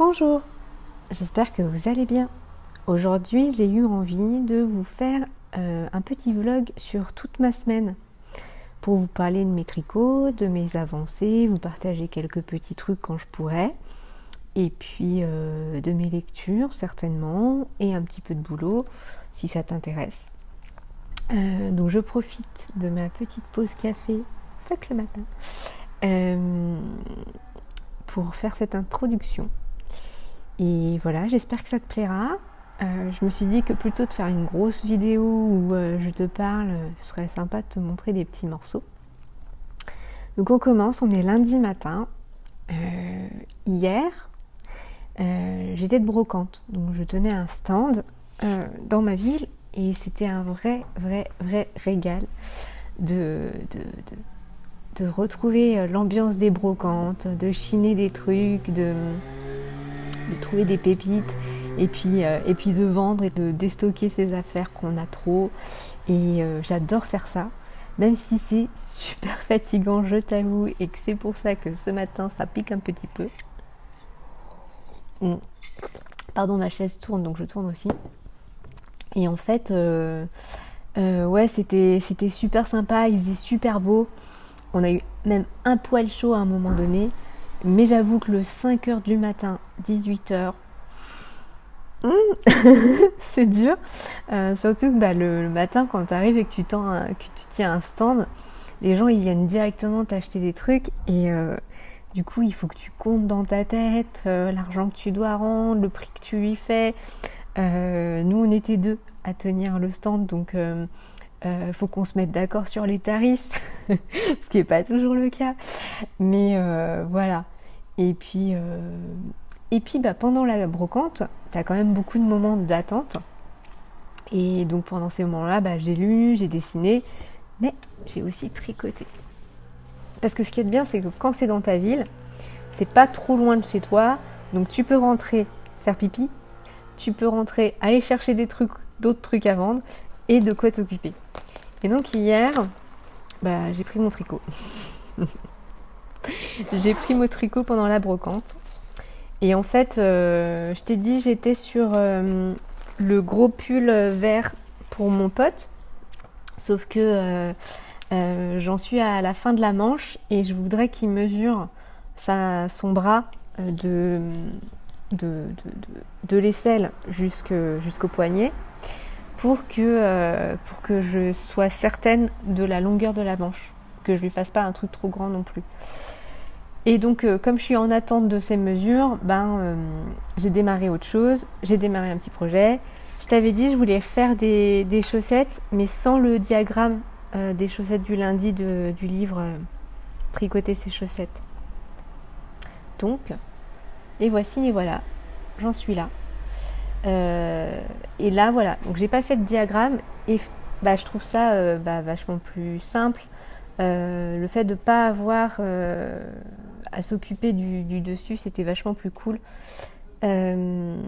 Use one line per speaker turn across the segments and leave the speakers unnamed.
Bonjour, j'espère que vous allez bien. Aujourd'hui, j'ai eu envie de vous faire un petit vlog sur toute ma semaine pour vous parler de mes tricots, de mes avancées, vous partager quelques petits trucs quand je pourrai, et puis de mes lectures certainement, et un petit peu de boulot si ça t'intéresse. Donc je profite de ma petite pause café, fuck le matin, pour faire cette introduction. Et voilà, j'espère que ça te plaira. Je me suis dit que plutôt de faire une grosse vidéo où je te parle, ce serait sympa de te montrer des petits morceaux. Donc on commence, on est lundi matin. Hier, j'étais de brocante, donc je tenais un stand dans ma ville et c'était un vrai régal de retrouver l'ambiance des brocantes, de chiner des trucs, de trouver des pépites et puis de vendre et de déstocker ses affaires qu'on a trop. Et j'adore faire ça, même si c'est super fatigant, je t'avoue, et que c'est pour ça que ce matin ça pique un petit peu. Pardon, ma chaise tourne, donc je tourne aussi. Et en fait, ouais, c'était super sympa, il faisait super beau. On a eu même un poil chaud à un moment donné. Mais j'avoue que le 5h du matin, 18h, c'est dur. Surtout que le matin, quand tu arrives et que tu tiens un stand, les gens ils viennent directement t'acheter des trucs. Et du coup, il faut que tu comptes dans ta tête l'argent que tu dois rendre, le prix que tu lui fais. Nous, on était 2 à tenir le stand, donc faut qu'on se mette d'accord sur les tarifs, ce qui n'est pas toujours le cas. Mais voilà. Et puis pendant la brocante, tu as quand même beaucoup de moments d'attente. Et donc pendant ces moments-là, j'ai lu, j'ai dessiné, mais j'ai aussi tricoté. Parce que ce qui est bien, c'est que quand c'est dans ta ville, c'est pas trop loin de chez toi. Donc tu peux rentrer faire pipi, tu peux rentrer aller chercher d'autres trucs à vendre et de quoi t'occuper. Et donc hier, j'ai pris mon tricot. J'ai pris mon tricot pendant la brocante. Et en fait, je t'ai dit, j'étais sur le gros pull vert pour mon pote. Sauf que j'en suis à la fin de la manche et je voudrais qu'il mesure son bras de l'aisselle jusqu'au poignet pour que je sois certaine de la longueur de la manche. Que je lui fasse pas un truc trop grand non plus. Et donc comme je suis en attente de ces mesures, j'ai démarré autre chose, j'ai démarré un petit projet. Je t'avais dit je voulais faire des chaussettes, mais sans le diagramme des chaussettes du lundi du livre Tricoter ses chaussettes. Donc, les voici, les voilà, j'en suis là. Et là voilà, donc j'ai pas fait de diagramme et je trouve ça vachement plus simple. Le fait de ne pas avoir à s'occuper du dessus, c'était vachement plus cool. On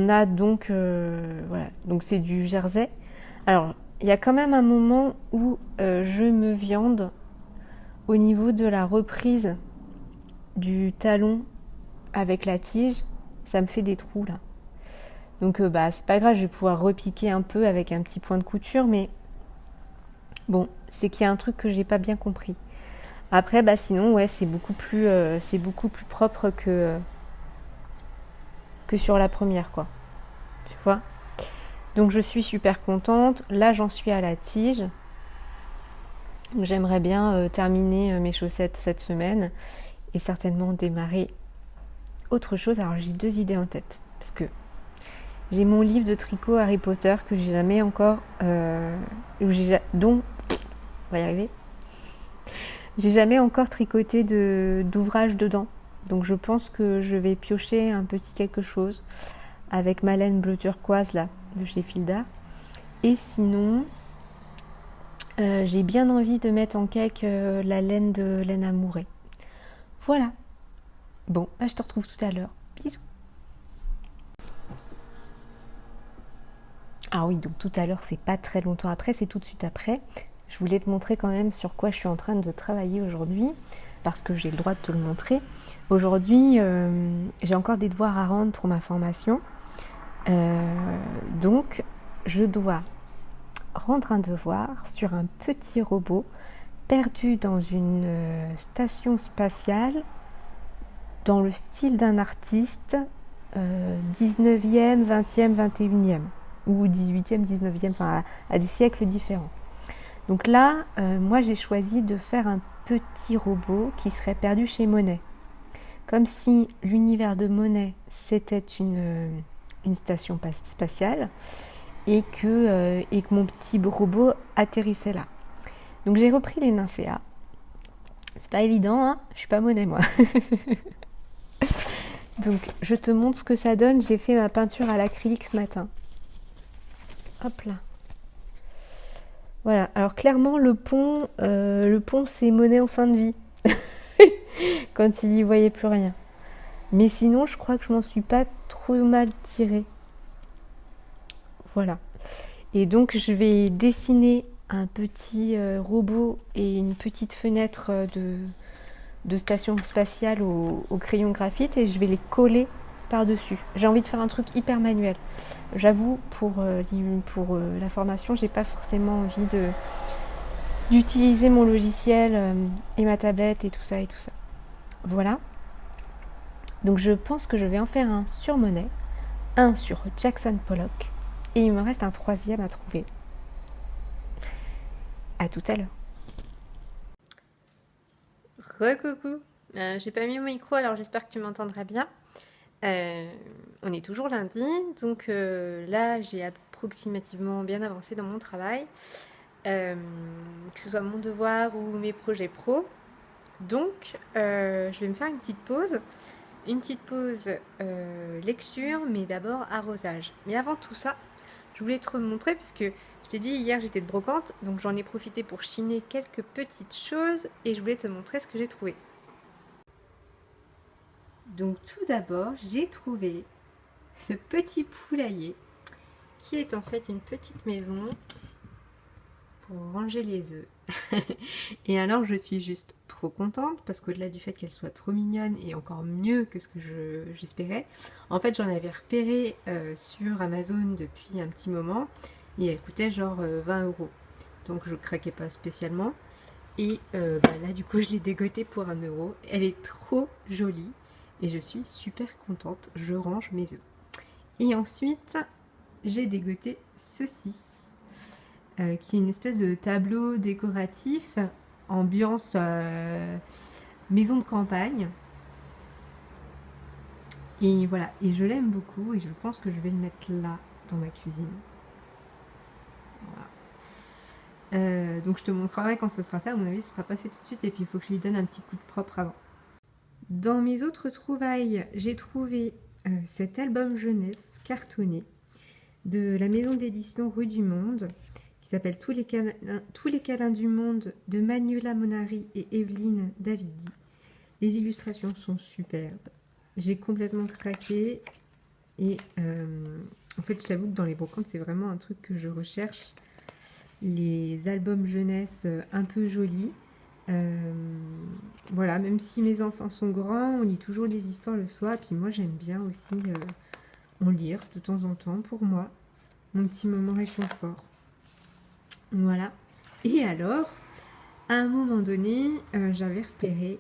a donc voilà, donc c'est du jersey. Alors il y a quand même un moment où je me viande au niveau de la reprise du talon avec la tige, ça me fait des trous là. Donc c'est pas grave, je vais pouvoir repiquer un peu avec un petit point de couture, mais bon, c'est qu'il y a un truc que j'ai pas bien compris. Après, sinon, ouais, c'est beaucoup plus propre que sur la première, quoi. Tu vois ? Donc, je suis super contente. Là, j'en suis à la tige. Donc, j'aimerais bien terminer mes chaussettes cette semaine et certainement démarrer autre chose. Alors, j'ai 2 idées en tête. Parce que j'ai mon livre de tricot Harry Potter que j'ai jamais encore... dont... On va y arriver. J'ai jamais encore tricoté d'ouvrage dedans. Donc je pense que je vais piocher un petit quelque chose avec ma laine bleu turquoise là, de chez Filda. Et sinon, j'ai bien envie de mettre en cake la laine de laine amourée. Voilà. Bon, je te retrouve tout à l'heure. Bisous. Ah oui, donc tout à l'heure, c'est pas très longtemps après, c'est tout de suite après. je voulais te montrer quand même sur quoi je suis en train de travailler aujourd'hui, parce que j'ai le droit de te le montrer. Aujourd'hui, j'ai encore des devoirs à rendre pour ma formation. Donc, je dois rendre un devoir sur un petit robot perdu dans une station spatiale dans le style d'un artiste 19e, 20e, 21e ou 18e, 19e, enfin à des siècles différents. Donc là, moi j'ai choisi de faire un petit robot qui serait perdu chez Monet. Comme si l'univers de Monet c'était une station spatiale et que mon petit robot atterrissait là. Donc j'ai repris les nymphéas. C'est pas évident, hein, je suis pas Monet moi. Donc je te montre ce que ça donne. J'ai fait ma peinture à l'acrylique ce matin. Hop là. Voilà, alors clairement le pont c'est Monet en fin de vie. Quand il y voyait plus rien. Mais sinon je crois que je m'en suis pas trop mal tirée. Voilà. Et donc je vais dessiner un petit robot et une petite fenêtre de station spatiale au crayon graphite et je vais les coller par-dessus. J'ai envie de faire un truc hyper manuel. J'avoue, pour la formation, j'ai pas forcément envie d'utiliser mon logiciel et ma tablette et tout ça et tout ça. Voilà. Donc je pense que je vais en faire un sur Monet, un sur Jackson Pollock et il me reste un troisième à trouver. À tout à l'heure. Re-coucou. J'ai pas mis mon micro, alors j'espère que tu m'entendras bien. On est toujours lundi, donc là j'ai approximativement bien avancé dans mon travail, que ce soit mon devoir ou mes projets pro. Donc je vais me faire une petite pause lecture, mais d'abord arrosage. Mais avant tout ça, je voulais te remontrer, puisque je t'ai dit hier j'étais de brocante, donc j'en ai profité pour chiner quelques petites choses et je voulais te montrer ce que j'ai trouvé. Donc tout d'abord, j'ai trouvé ce petit poulailler qui est en fait une petite maison pour ranger les œufs. Et alors je suis juste trop contente parce qu'au-delà du fait qu'elle soit trop mignonne et encore mieux que ce que j'espérais, en fait j'en avais repéré sur Amazon depuis un petit moment et elle coûtait genre 20 €. Donc je craquais pas spécialement. Et là du coup je l'ai dégotée pour 1 €. Elle est trop jolie. Et je suis super contente, je range mes œufs. Et ensuite, j'ai dégoté ceci, qui est une espèce de tableau décoratif, ambiance maison de campagne. Et voilà, et je l'aime beaucoup et je pense que je vais le mettre là, dans ma cuisine. Voilà. Donc je te montrerai quand ce sera fait, à mon avis ce sera pas fait tout de suite et puis il faut que je lui donne un petit coup de propre avant. Dans mes autres trouvailles, j'ai trouvé cet album jeunesse cartonné de la maison d'édition Rue du Monde qui s'appelle Tous les câlins du monde de Manuela Monari et Evelyne Davidi. Les illustrations sont superbes. J'ai complètement craqué et en fait je t'avoue que dans les brocantes c'est vraiment un truc que je recherche. Les albums jeunesse un peu jolis. Voilà, même si mes enfants sont grands, on lit toujours des histoires le soir. Et puis moi, j'aime bien aussi en lire de temps en temps pour moi. Mon petit moment réconfort. Voilà. Et alors, à un moment donné, j'avais repéré...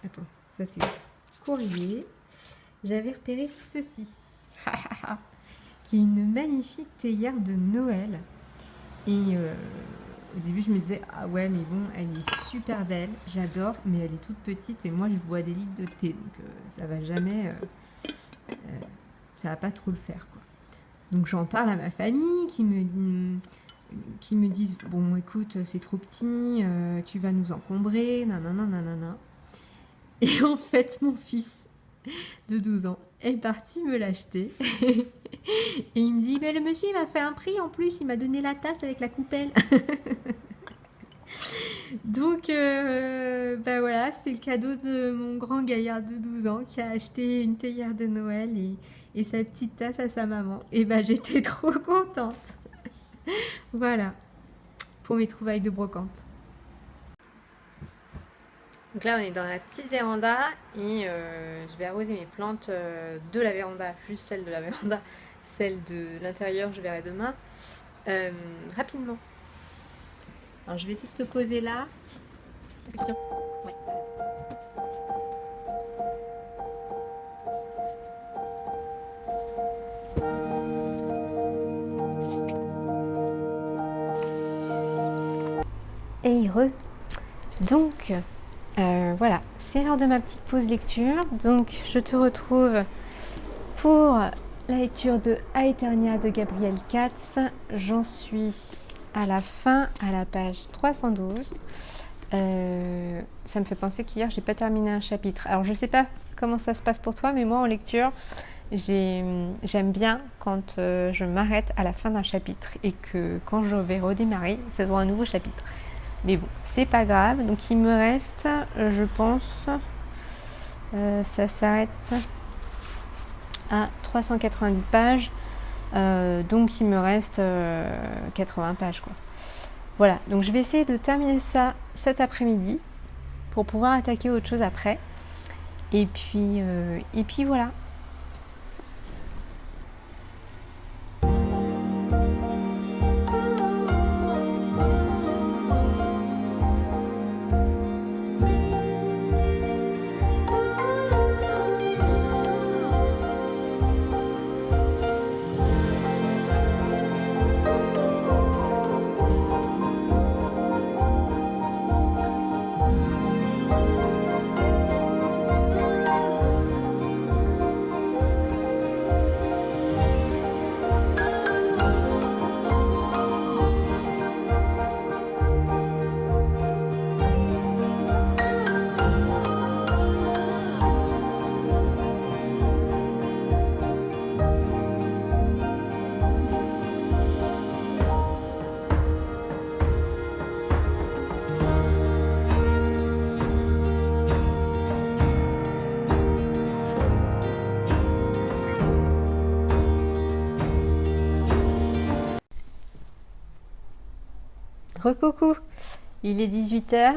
Attends, ça c'est courrier. J'avais repéré ceci. Qui est une magnifique théière de Noël. Et... au début, je me disais, ah ouais, mais bon, elle est super belle, j'adore, mais elle est toute petite et moi, je bois des litres de thé, donc ça va jamais, ça va pas trop le faire, quoi. Donc, j'en parle à ma famille qui me disent, bon, écoute, c'est trop petit, tu vas nous encombrer, nanana, nanana. Et en fait, mon fils de 12 ans est parti me l'acheter. Et il me dit, mais le monsieur il m'a fait un prix en plus, il m'a donné la tasse avec la coupelle. Donc voilà, c'est le cadeau de mon grand gaillard de 12 ans qui a acheté une théière de Noël et sa petite tasse à sa maman. Et j'étais trop contente. Voilà. pour mes trouvailles de brocante. Donc là, on est dans la petite véranda et je vais arroser mes plantes de la véranda, juste celle de la véranda, celle de l'intérieur, je verrai demain, rapidement. Alors, je vais essayer de te poser là. Tiens. Ouais. Et heureux. Donc, voilà, c'est l'heure de ma petite pause lecture. Donc, je te retrouve pour la lecture de Aeternia de Gabriel Katz. J'en suis à la fin, à la page 312. Ça me fait penser qu'hier, j'ai pas terminé un chapitre. Alors, je sais pas comment ça se passe pour toi, mais moi, en lecture, j'aime bien quand je m'arrête à la fin d'un chapitre et que quand je vais redémarrer, ça sera un nouveau chapitre. Mais bon, c'est pas grave. Donc il me reste, je pense, ça s'arrête à 390 pages. Donc il me reste 80 pages, quoi. Voilà, donc je vais essayer de terminer ça cet après-midi pour pouvoir attaquer autre chose après. Et puis voilà. Recoucou, il est 18h.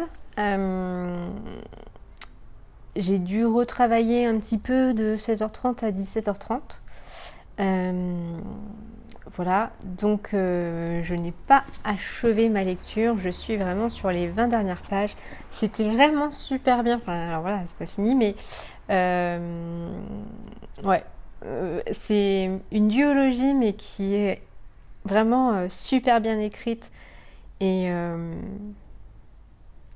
J'ai dû retravailler un petit peu de 16h30 à 17h30. Voilà, donc je n'ai pas achevé ma lecture, je suis vraiment sur les 20 dernières pages. C'était vraiment super bien, enfin alors voilà, c'est pas fini, mais ouais, c'est une duologie mais qui est vraiment super bien écrite et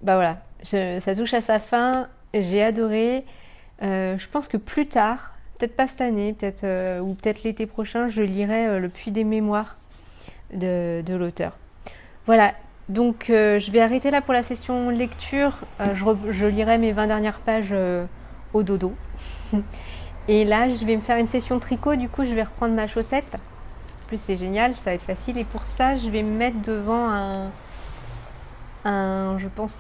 bah voilà, ça touche à sa fin, j'ai adoré. Je pense que plus tard, peut-être pas cette année, peut-être ou peut-être l'été prochain, je lirai Le Puits des Mémoires de l'auteur. Voilà, donc je vais arrêter là pour la session lecture. Je lirai mes 20 dernières pages au dodo. Et là, je vais me faire une session tricot, du coup, je vais reprendre ma chaussette. En plus, c'est génial, ça va être facile. Et pour ça, je vais me mettre devant je pense,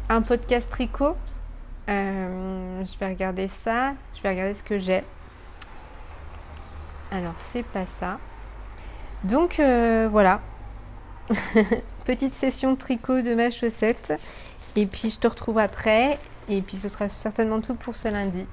un podcast tricot. Je vais regarder ça, je vais regarder ce que j'ai. Alors, c'est pas ça. Donc, voilà. Petite session tricot de ma chaussette. Et puis, je te retrouve après. Et puis, ce sera certainement tout pour ce lundi.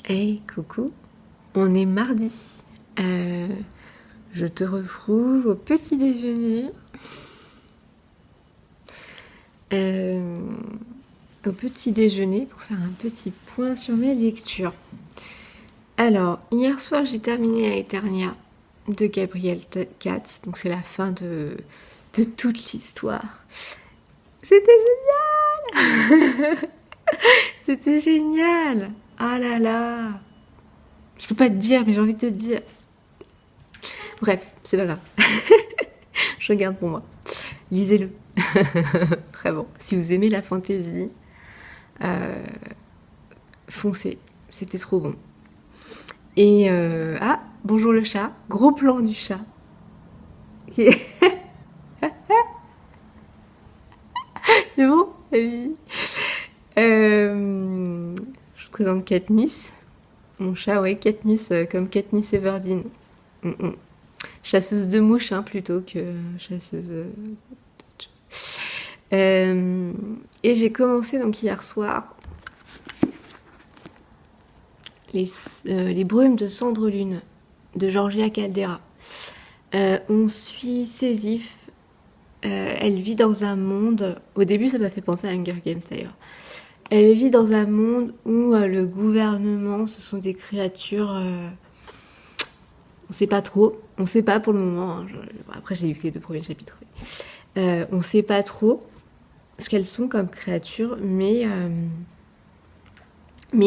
Hey, coucou, on est mardi. Je te retrouve au petit déjeuner. Au petit déjeuner pour faire un petit point sur mes lectures. Alors, hier soir, j'ai terminé Aeternia de Gabriel Katz, donc c'est la fin de toute l'histoire. C'était génial. C'était génial. Ah là là. Je peux pas te dire, mais j'ai envie de te dire. Bref, c'est pas grave. Je regarde pour moi. Lisez-le. Vraiment. Si vous aimez la fantaisie, foncez. C'était trop bon. Et ah, bonjour le chat. Gros plan du chat. C'est bon? Oui. Je vous présente Katniss. Mon chat, ouais, Katniss, comme Katniss Everdeen. Chasseuse de mouches, hein, plutôt que chasseuse d'autres choses. Et j'ai commencé donc hier soir les brumes de Cendrelune de Georgia Caldera. On suit Sézif. Elle vit dans un monde. Au début, ça m'a fait penser à Hunger Games d'ailleurs. Elle vit dans un monde où le gouvernement, ce sont des créatures. On sait pas trop. On sait pas pour le moment. Hein. Après, j'ai lu que les 2 premiers chapitres. On sait pas trop ce qu'elles sont comme créatures, mais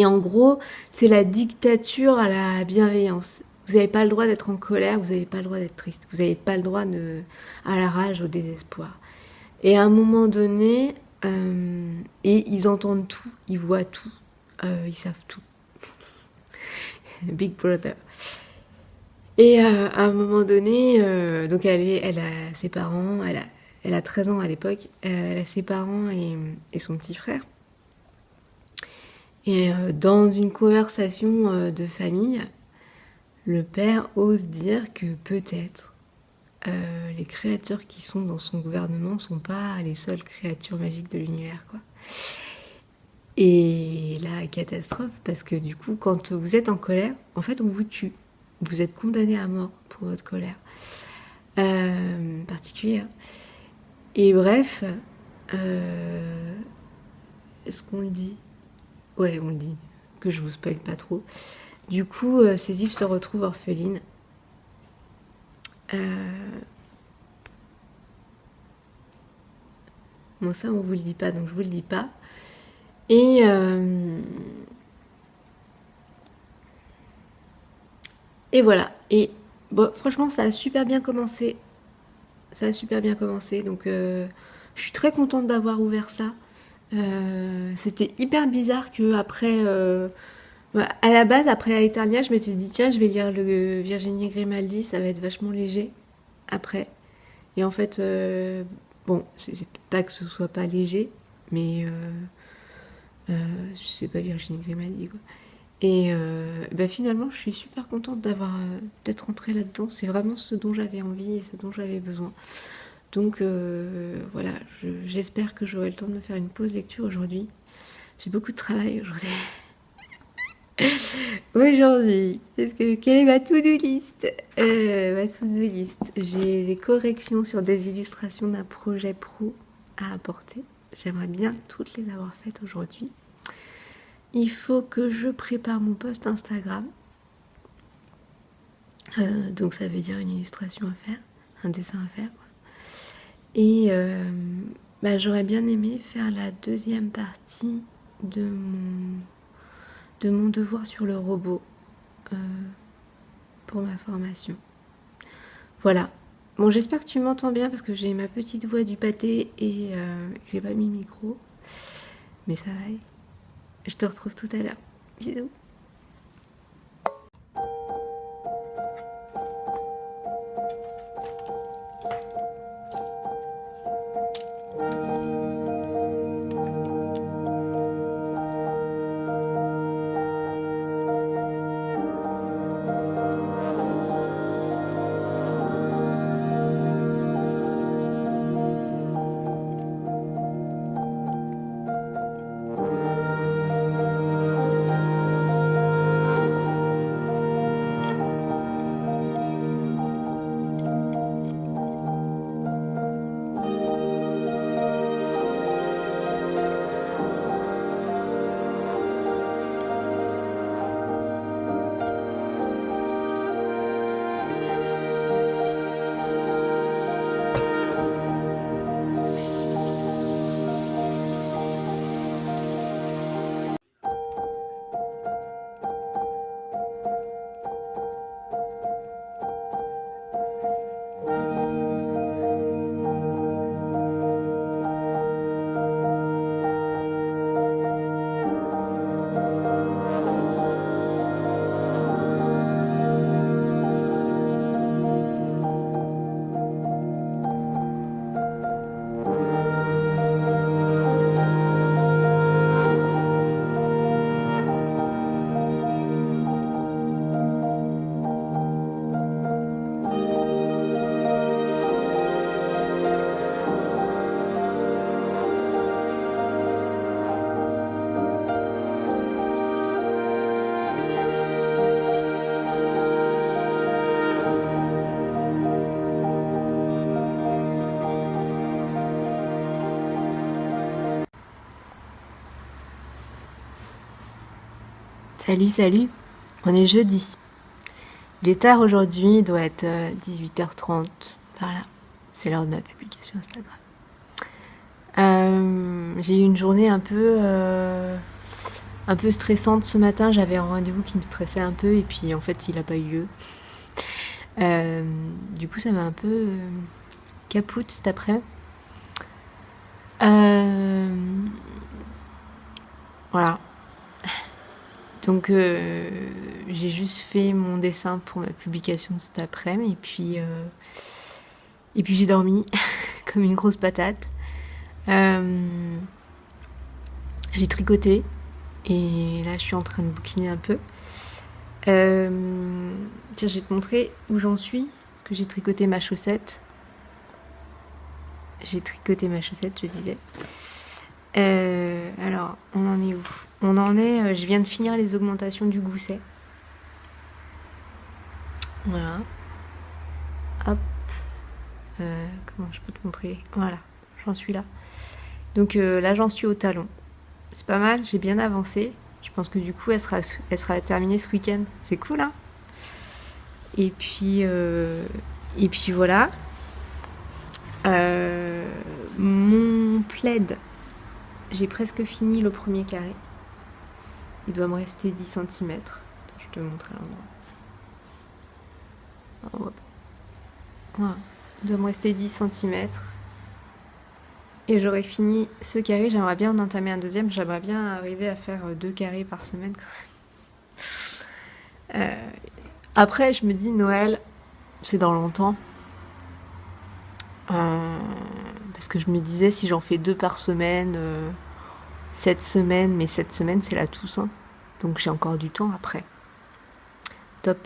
en gros, c'est la dictature à la bienveillance. Vous n'avez pas le droit d'être en colère, vous n'avez pas le droit d'être triste, vous n'avez pas le droit à la rage, au désespoir. Et à un moment donné, et ils entendent tout, ils voient tout, ils savent tout. Big Brother. Et à un moment donné, donc elle a ses parents, elle a 13 ans à l'époque, elle a ses parents et son petit frère. Et dans une conversation de famille, le père ose dire que peut-être les créatures qui sont dans son gouvernement ne sont pas les seules créatures magiques de l'univers, quoi. Et la catastrophe, parce que du coup, quand vous êtes en colère, en fait, on vous tue. Vous êtes condamné à mort pour votre colère particulière. Et bref, est-ce qu'on le dit? Ouais, on le dit, que je vous spoil pas trop. Du coup, Sézif se retrouve orpheline. Bon, ça, on vous le dit pas, donc je vous le dis pas. Et voilà. Et bon, franchement, ça a super bien commencé. Ça a super bien commencé. Donc, je suis très contente d'avoir ouvert ça. C'était hyper bizarre que après, à la base, après Aeternia, je m'étais dit tiens, je vais lire le Virginie Grimaldi, ça va être vachement léger. Après, et en fait, bon, c'est pas que ce soit pas léger, mais c'est pas Virginie Grimaldi, quoi. Et finalement, je suis super contente d'être rentrée là-dedans. C'est vraiment ce dont j'avais envie et ce dont j'avais besoin. Donc voilà, j'espère que j'aurai le temps de me faire une pause lecture aujourd'hui. J'ai beaucoup de travail aujourd'hui. Aujourd'hui, quelle est ma to-do list? Ma to-do list, j'ai des corrections sur des illustrations d'un projet pro à apporter. J'aimerais bien toutes les avoir faites aujourd'hui. Il faut que je prépare mon post Instagram. Donc ça veut dire une illustration à faire, un dessin à faire, quoi. Et j'aurais bien aimé faire la deuxième partie de mon devoir sur le robot pour ma formation. Voilà. Bon, j'espère que tu m'entends bien parce que j'ai ma petite voix du pâté et que j'ai pas mis le micro. Mais ça va aller. Je te retrouve tout à l'heure. Bisous. Salut, on est jeudi. Il est tard aujourd'hui, il doit être 18h30, par là. C'est l'heure de ma publication Instagram. J'ai eu une journée un peu stressante ce matin, j'avais un rendez-vous qui me stressait un peu et puis en fait il n'a pas eu lieu. Du coup ça m'a un peu capoute cet après. Voilà. Donc j'ai juste fait mon dessin pour ma publication cet après-midi et puis j'ai dormi comme une grosse patate. J'ai tricoté et là je suis en train de bouquiner un peu. Tiens, je vais te montrer où j'en suis parce que j'ai tricoté ma chaussette. Je disais. Alors, on en est où? On en est, je viens de finir les augmentations du gousset. Voilà. Hop. Comment je peux te montrer? Voilà, j'en suis là. Donc là, j'en suis au talon. C'est pas mal, j'ai bien avancé. Je pense que du coup, elle sera terminée ce week-end. C'est cool, hein? Et puis voilà. Mon plaid, j'ai presque fini le premier carré. Il doit me rester 10 cm. Attends, je te montre à l'endroit. Voilà. Il doit me rester 10 cm. Et j'aurai fini ce carré. J'aimerais bien en entamer un deuxième. J'aimerais bien arriver à faire 2 carrés par semaine. Après, je me dis Noël, c'est dans longtemps. Parce que je me disais si j'en fais 2 par semaine, cette semaine, mais cette semaine c'est la Toussaint. Donc j'ai encore du temps après. Top.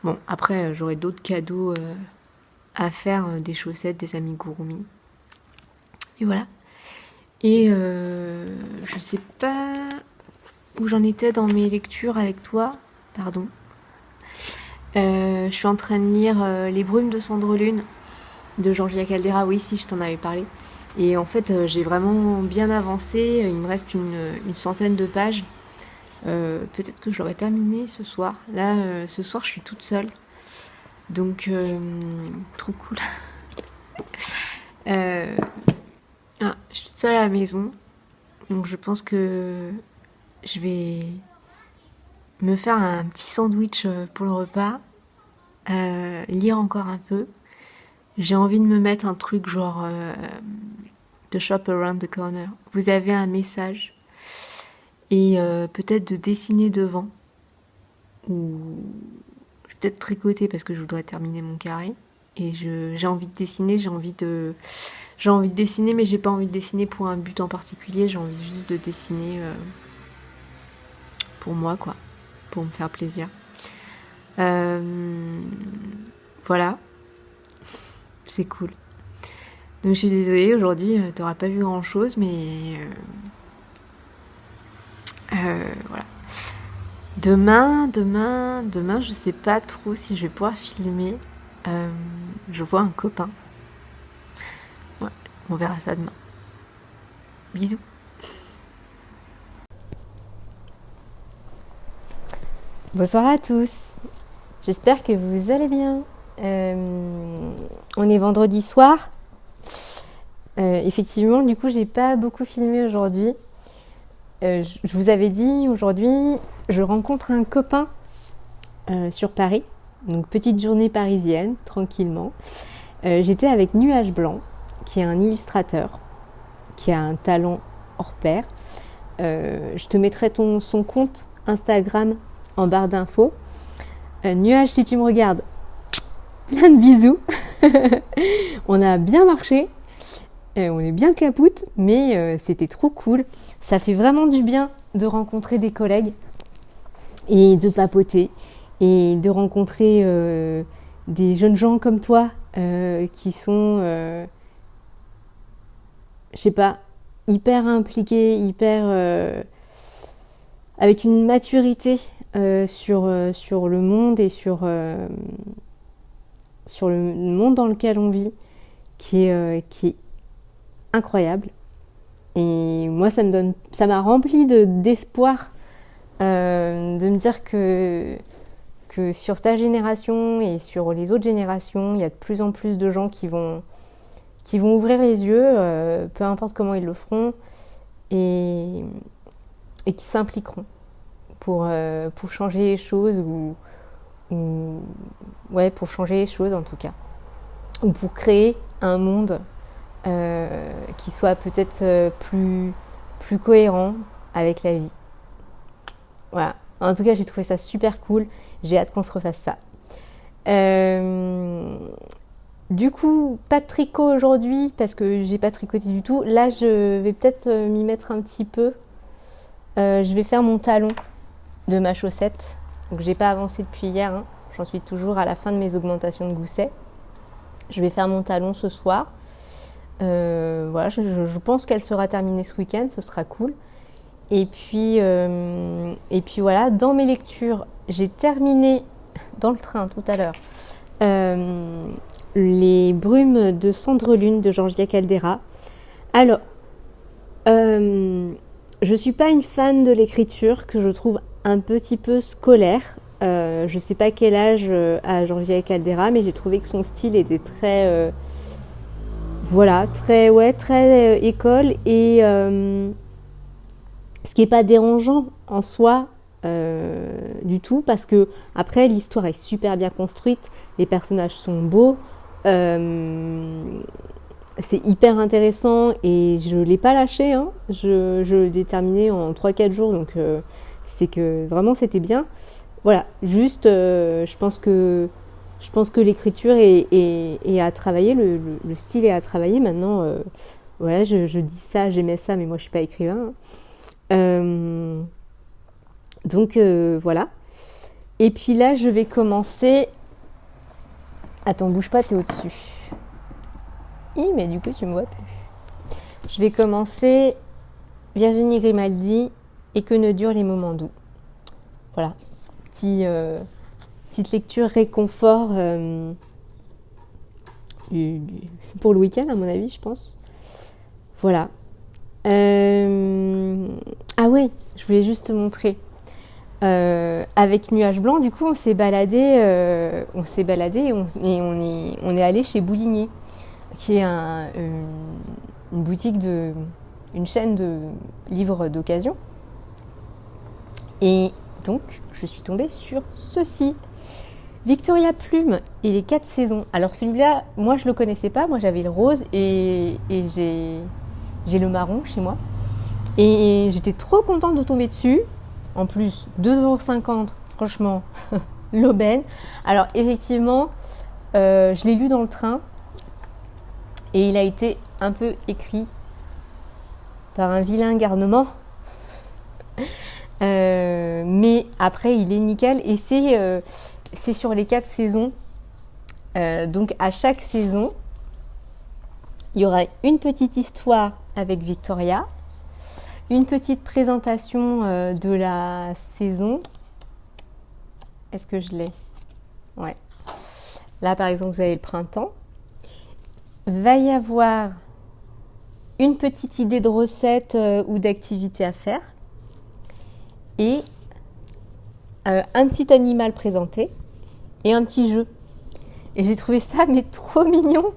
Bon, après j'aurai d'autres cadeaux à faire, des chaussettes, des amigurumi. Et voilà. Et je sais pas où j'en étais dans mes lectures avec toi. Pardon. Je suis en train de lire Les Brumes de Cendrelune de Georgia Caldera. Oui, si, je t'en avais parlé. Et en fait, j'ai vraiment bien avancé. Il me reste une centaine de pages. Peut-être que je l'aurai terminé ce soir. Là, ce soir, je suis toute seule. Donc, trop cool. Je suis toute seule à la maison. Donc, je pense que je vais me faire un petit sandwich pour le repas. Lire encore un peu. J'ai envie de me mettre un truc genre The Shop Around the Corner. Vous avez un message et peut-être de dessiner devant ou je vais peut-être tricoter parce que je voudrais terminer mon carré et j'ai envie de dessiner, j'ai envie de dessiner mais j'ai pas envie de dessiner pour un but en particulier, j'ai envie juste de dessiner pour moi quoi, pour me faire plaisir. Voilà. C'est cool. Donc je suis désolée, aujourd'hui t'auras pas vu grand chose, mais voilà. Demain, je sais pas trop si je vais pouvoir filmer. Je vois un copain. Ouais, on verra ça demain. Bisous.
Bonsoir à tous. J'espère que vous allez bien. On est vendredi soir. Effectivement, du coup, j'ai pas beaucoup filmé aujourd'hui. Je vous avais dit, aujourd'hui, je rencontre un copain sur Paris. Donc, petite journée parisienne, tranquillement. J'étais avec Nuage Blanc, qui est un illustrateur, qui a un talent hors pair. Je te mettrai son compte Instagram en barre d'infos. Nuage, si tu me regardes, plein de bisous. On a bien marché. On est bien capoute, mais c'était trop cool. Ça fait vraiment du bien de rencontrer des collègues et de papoter et de rencontrer des jeunes gens comme toi qui sont, je sais pas, hyper impliqués, hyper avec une maturité sur le monde et sur le monde dans lequel on vit qui est incroyable. Et moi, ça m'a rempli d'espoir de me dire que sur ta génération et sur les autres générations, il y a de plus en plus de gens qui vont ouvrir les yeux, peu importe comment ils le feront, et qui s'impliqueront pour changer les choses pour changer les choses en tout cas, ou pour créer un monde qui soit peut-être plus cohérent avec la vie. Voilà. En tout cas, j'ai trouvé ça super cool. J'ai hâte qu'on se refasse ça. Du coup, pas de tricot aujourd'hui parce que j'ai pas tricoté du tout. Là, je vais peut-être m'y mettre un petit peu. Je vais faire mon talon de ma chaussette. Donc, j'ai pas avancé depuis hier. Hein. J'en suis toujours à la fin de mes augmentations de gousset. Je vais faire mon talon ce soir. Voilà, je pense qu'elle sera terminée ce week-end. Ce sera cool. Et puis voilà, dans mes lectures, j'ai terminé dans le train tout à l'heure Les brumes de Cendrelune de Georgia Caldera. Alors, je suis pas une fan de l'écriture que je trouve un petit peu scolaire. Je sais pas quel âge a Georgia Caldera, mais j'ai trouvé que son style était très très école et ce qui est pas dérangeant en soi du tout, parce que après l'histoire est super bien construite, les personnages sont beaux, c'est hyper intéressant et je l'ai pas lâché, hein. Je l'ai terminé en 3-4 jours, donc c'est que vraiment c'était bien. Voilà, juste je pense que l'écriture est à travailler, le style est à travailler maintenant. Voilà, je dis ça, j'aimais ça, mais moi je suis pas écrivain, hein. Donc voilà. Et puis là, je vais commencer. Attends, bouge pas, t'es au-dessus. Mais du coup, tu me vois plus. Je vais commencer Virginie Grimaldi et Que ne durent les moments doux. Voilà. Petite lecture réconfort pour le week-end, à mon avis, je pense. Voilà. Ah ouais, je voulais juste te montrer. Avec Nuage Blanc, du coup, on s'est baladé et on est allé chez Boulinier, qui est une boutique une chaîne de livres d'occasion. Et donc, je suis tombée sur ceci. Victoria Plume et les 4 saisons. Alors celui-là, moi je le connaissais pas, moi j'avais le rose et j'ai le marron chez moi. Et j'étais trop contente de tomber dessus. En plus, 2,50€, franchement, l'aubaine. Alors effectivement, je l'ai lu dans le train et il a été un peu écrit par un vilain garnement. Mais après, il est nickel et c'est sur les 4 saisons. Donc à chaque saison, il y aura une petite histoire avec Victoria, une petite présentation de la saison. Est-ce que je l'ai ? Ouais. Là, par exemple, vous avez le printemps. Va y avoir une petite idée de recette ou d'activité à faire. Et un petit animal présenté. Et un petit jeu. Et j'ai trouvé ça mais trop mignon.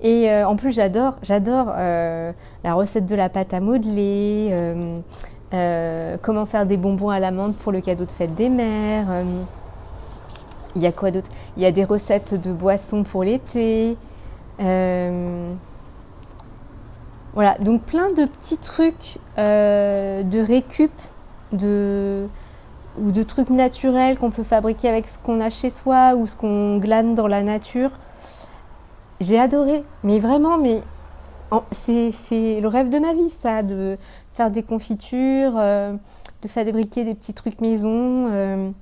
Et en plus, j'adore la recette de la pâte à modeler, comment faire des bonbons à l'amande pour le cadeau de fête des mères. Il y a quoi d'autre ? Il y a des recettes de boissons pour l'été. Voilà, donc plein de petits trucs de récup, ou de trucs naturels qu'on peut fabriquer avec ce qu'on a chez soi ou ce qu'on glane dans la nature. J'ai adoré, mais vraiment, c'est le rêve de ma vie, ça, de faire des confitures, de fabriquer des petits trucs maison.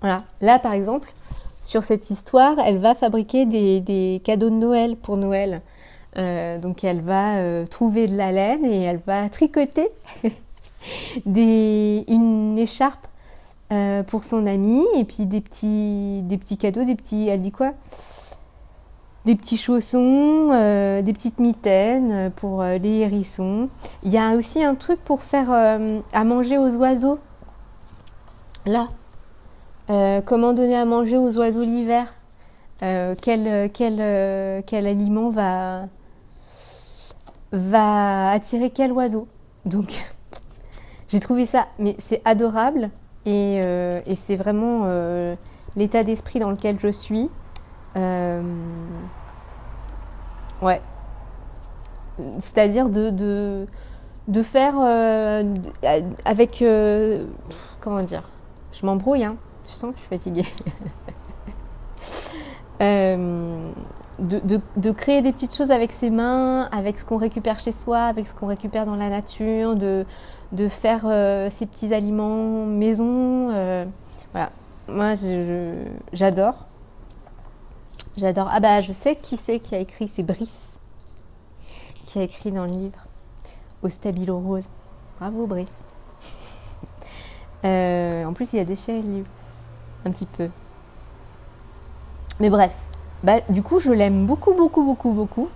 Voilà. Là, par exemple, sur cette histoire, elle va fabriquer des cadeaux de Noël pour Noël. Donc, elle va trouver de la laine et elle va tricoter une écharpe pour son amie et puis des petits cadeaux, elle dit quoi ? des petits chaussons, des petites mitaines pour les hérissons. Il y a aussi un truc pour faire à manger aux oiseaux. Là, comment donner à manger aux oiseaux l'hiver. Quel aliment va attirer quel oiseau. Donc, j'ai trouvé ça, mais c'est adorable et c'est vraiment l'état d'esprit dans lequel je suis. Ouais. C'est-à-dire de faire avec... comment dire? Je m'embrouille, hein. Je sens que je suis fatiguée. De créer des petites choses avec ses mains, avec ce qu'on récupère chez soi, avec ce qu'on récupère dans la nature, de faire ces petits aliments maison. Voilà. Moi, j'adore. J'adore. Ah bah, je sais qui c'est qui a écrit, c'est Brice qui a écrit dans le livre Au stabilo rose. Bravo Brice. En plus, il a déchiré le livre un petit peu. Mais bref, bah, du coup, je l'aime beaucoup, beaucoup, beaucoup, beaucoup.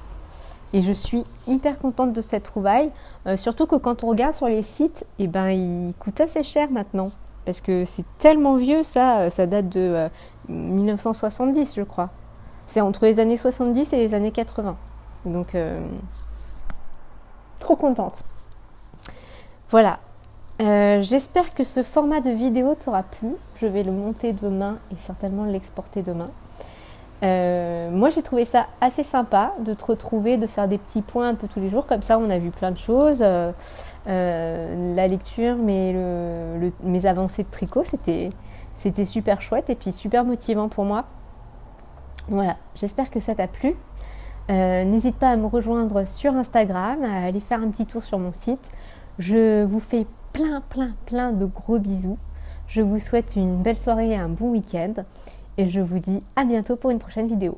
Et je suis hyper contente de cette trouvaille. Surtout que quand on regarde sur les sites, eh ben, il coûte assez cher maintenant. Parce que c'est tellement vieux, ça date de 1970, je crois. C'est entre les années 70 et les années 80. Donc, trop contente. Voilà. J'espère que ce format de vidéo t'aura plu. Je vais le monter demain et certainement l'exporter demain. Moi, j'ai trouvé ça assez sympa de te retrouver, de faire des petits points un peu tous les jours. Comme ça, on a vu plein de choses. La lecture, mes avancées de tricot, c'était super chouette et puis super motivant pour moi. Voilà, j'espère que ça t'a plu. N'hésite pas à me rejoindre sur Instagram, à aller faire un petit tour sur mon site. Je vous fais plein de gros bisous. Je vous souhaite une belle soirée et un bon week-end. Et je vous dis à bientôt pour une prochaine vidéo.